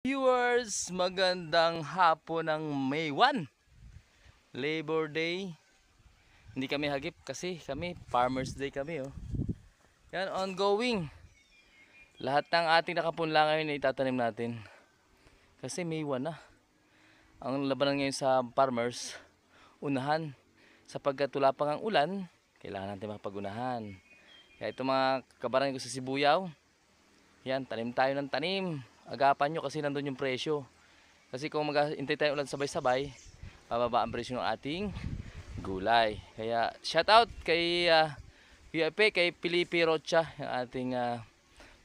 Viewers, magandang hapon ng May 1, Labor Day. Hindi kami hagip kasi kami Farmers Day kami Yan, ongoing. Lahat ng ating nakapunla ngayon ay itatanim natin. Kasi May 1 na. Ang labanan ngayon sa farmers, unahan. Sapagkat wala pang ang ulan, kailangan natin mapag-unahan. Kaya ito mga kabaran ko sa Sibuyaw, yan, tanim tayo ng tanim. Agapan nyo kasi nandun yung presyo. Kasi kung mag-intay tayo ulan sabay-sabay, bababa ang presyo ng ating gulay. Kaya shout out kay PFP, kay Felipe Rocha, yung ating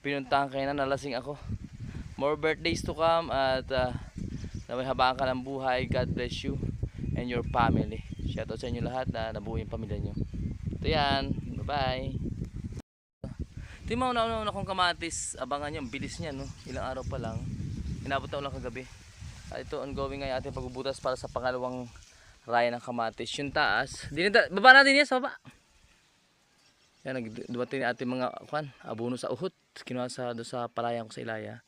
pinuntahan kayo na nalasing ako. More birthdays to come at na may habaan ka ng buhay. God bless you and your family. Shout out sa inyo lahat na nabuo yung pamilya nyo. Ito yan. Bye bye. Ito yung mga una kong kamatis. Abangan nyo, ang bilis niya, no? Ilang araw pa lang. Inabot na ulang kagabi. Ito ongoing nga ating pagbubutas para sa pangalawang raya ng kamatis. Yung taas, baba natin yan sa baba. Yan, dumating ating mga abono sa uhot. Kinuha doon sa palayan ko sa Ilaya.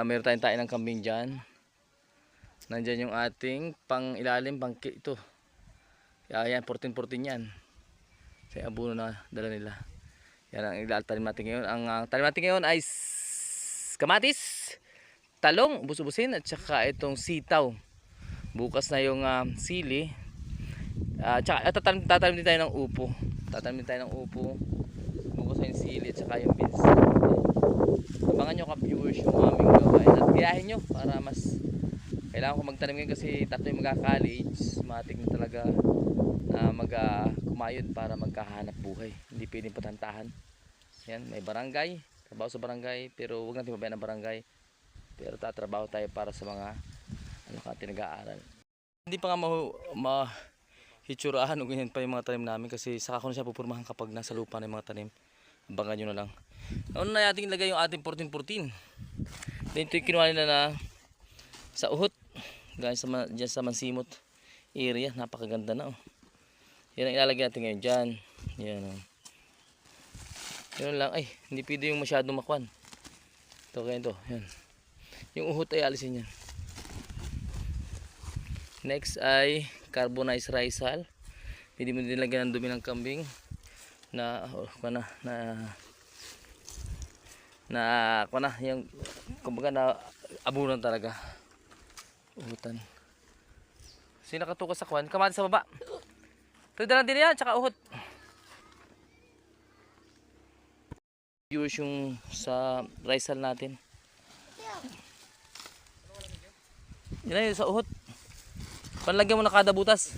Meron tayong tayo ng kambing dyan. Nandyan yung ating pang ilalim, ito. Yan, 14-14 yan. Sa abono na dala nila. Yan ang tanim natin ngayon. Ang tanim natin ngayon ay kamatis, talong, ubus-ubusin, at saka itong sitaw. Bukas na yung sili. Tsaka tatanim din tayo ng upo. Tatanim din tayo ng upo. Bukas na yung sili at saka yung beans. Abangan nyo ka-viewers yung aming gawain. At gayahin nyo para mas kailangan ko magtanim ngayon kasi tatlo yung magka-college. Matik na talaga na kumayod para magkahanap buhay. Hindi pwedeng patantahan. Yan, may barangay, trabaho sa barangay, pero huwag natin pabayaan ang barangay. Pero tatrabaho tayo para sa mga nag-aaral. Hindi pa nga mahitsurahan o ganyan pa yung mga tanim namin kasi saka ko na siya pupurmahan kapag nasa lupa na yung mga tanim. Abangan nyo na lang. Nauna na natin ilagay yung ating 14-14. Then ito yung kinuha nila na sa uhot. Dyan sa Mansimot area, napakaganda na Yan ang ilalagay natin ngayon dyan. Yan Yun lang. Ay, hindi pwede yung masyadong makwan. Ito kaya ito. Yan. Yung uhot ay alisin yan. Next ay carbonized rice hull. Pwede mo din lagyan ng dumi ng kambing yung kumbaga na abunan talaga. Uhutan. Sino nakatukas sa kwan? Kamatis sa baba. Pwede din yan, tsaka uhot. Viewers yung sa rice hull natin. Yan yung sa uhot. Panlagyan mo na kada butas.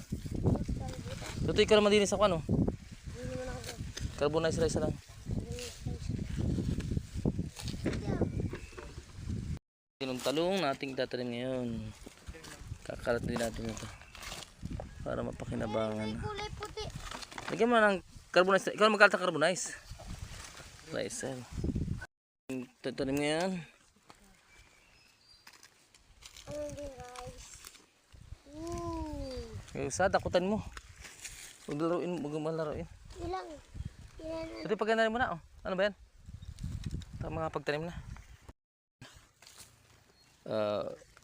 Tutoy ka naman din sa kwan Carbonized rice lang. Yung talong nating tatanim ngayon. Kakalat din natin ito para mapakinabangan. Lagyan mo ng carbonized. Ikaw magkalat ng carbonized rice. Tatanim ngayon. Sa dakutan mo. Huwag malaruin. Ilang. Ito yung pagkanarin mo na. Ano ba yan? Ito mga pagtanim na.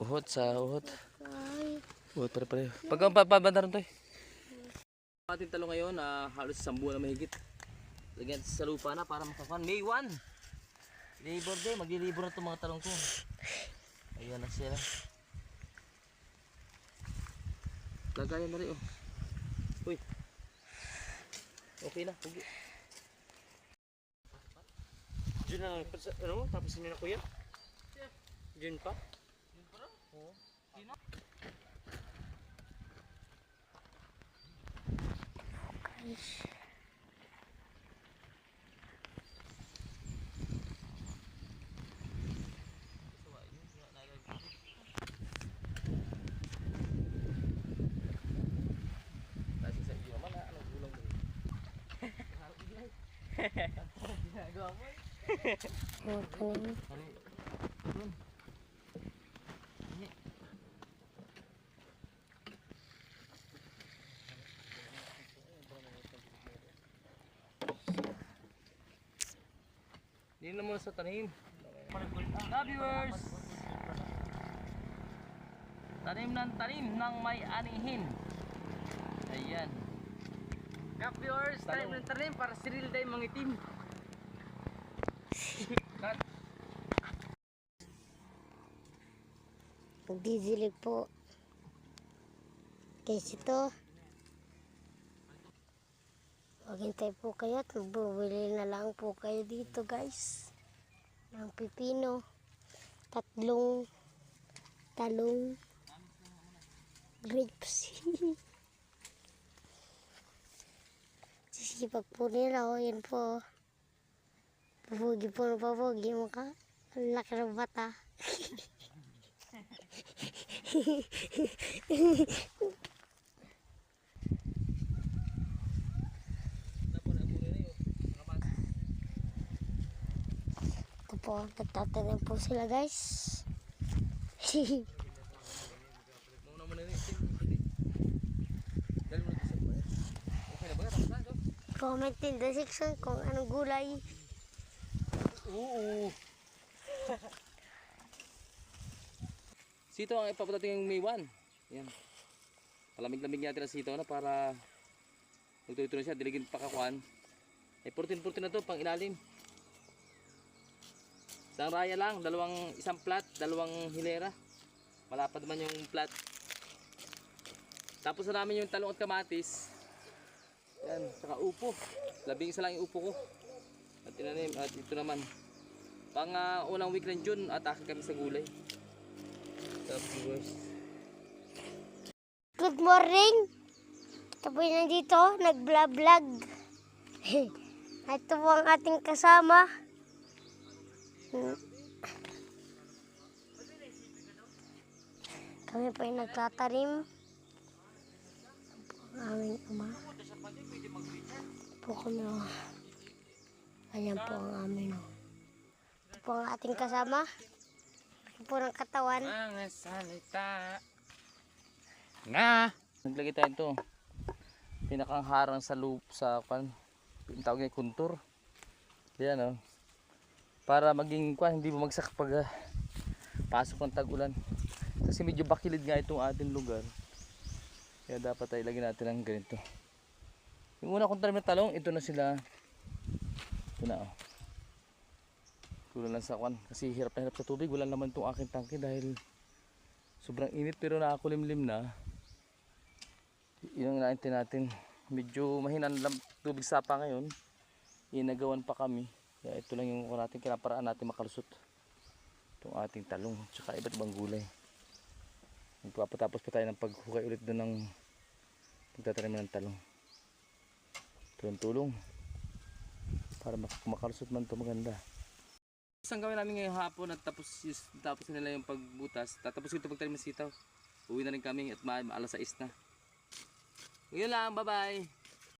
Uhot sa uhot. Uhot pare-pare. Pagkabandaran to ating talong ngayon halos 10 buwan na mahigit. Lagyan sa lupa na para makakuan. May 1. Labor Day. Maglilibor na itong mga talong ko. Ayan na sila. Lagayan na rin Uy. Okay na. Pugi. Diyan na lang. Tapos nyo na kuya? Diyan pa? Diyan pa? Oo. Sino? Ginagawa mo Hindi na muna sa tanim. Viewers! tanim ng may anihin. Ayan. Kap viewers, Talong. tanim ng tanim para siril day mangitim. Magdidilig po. Guys, ito. Maghintay po kayo at magbubili na lang po kayo dito guys. Ng pipino. 3 talong. Grapes. Sisipag po nila. O, yan po. Pabugi po na pabugi. Maka. Ang laki ng bata. Ito po, nagtatanim po sila guys. Comment in the section kung anong gulay. Oo. Sito ang ipapatating yung May 1. Yan. Palamig-lamig natin ang sito na para magtuloy-tuloy siya. Diligin pakakuan. Eh 14-14 na to pang ilalim. Isang raya lang, isang plat, 2 hilera. Malapad naman yung plat. Tapos na namin yung talong at kamatis. Yan, saka upo. 11 lang yung upo ko. At tinanim, at ito naman. Pang unang week ng June, atake kami sa gulay. Tapos, Good morning! Tapoy na dito, nag-vlog. Ito po ang ating kasama. Kami po ay nagtatanim. Ito po ang aming ama. Ito po kami. Ayan po ang amin. Ito po ang ating kasama. Ito po ng katawan. Mga salita. Nga. naglagay tayo ito. Pinakang harang sa loop sa tawag niya kuntur. Yan oh. Para maging hindi bumagsak pag pasok ng tag-ulan. Kasi medyo bakilid nga itong ating lugar. Kaya dapat ay lagyan natin ng ganito. Yung una kong tanim na talong, ito na sila. Ito na oh. Kulang lang sa kasi hirap na hirap sa tubig. Wala naman itong aking tangke dahil sobrang init pero nakakulimlim na. Yun ang naintin natin. Medyo mahina lang tubig sapa ngayon. Inagawan pa kami. Kaya ito lang yung natin kinaparaan natin makalusot. Itong ating talong. Tsaka iba't ibang gulay. Magpapatapos pa tayo ng paghukay ulit doon ng pagtatanim ng talong. Tulong-tulong. Para makalusot man ito maganda. Isang gawin namin ngayong hapon at tapos na nila yung pagbutas. Tapos ito pagtanim ng sitaw. Uwi na rin kami at alas 6 na. Yun lang, bye bye.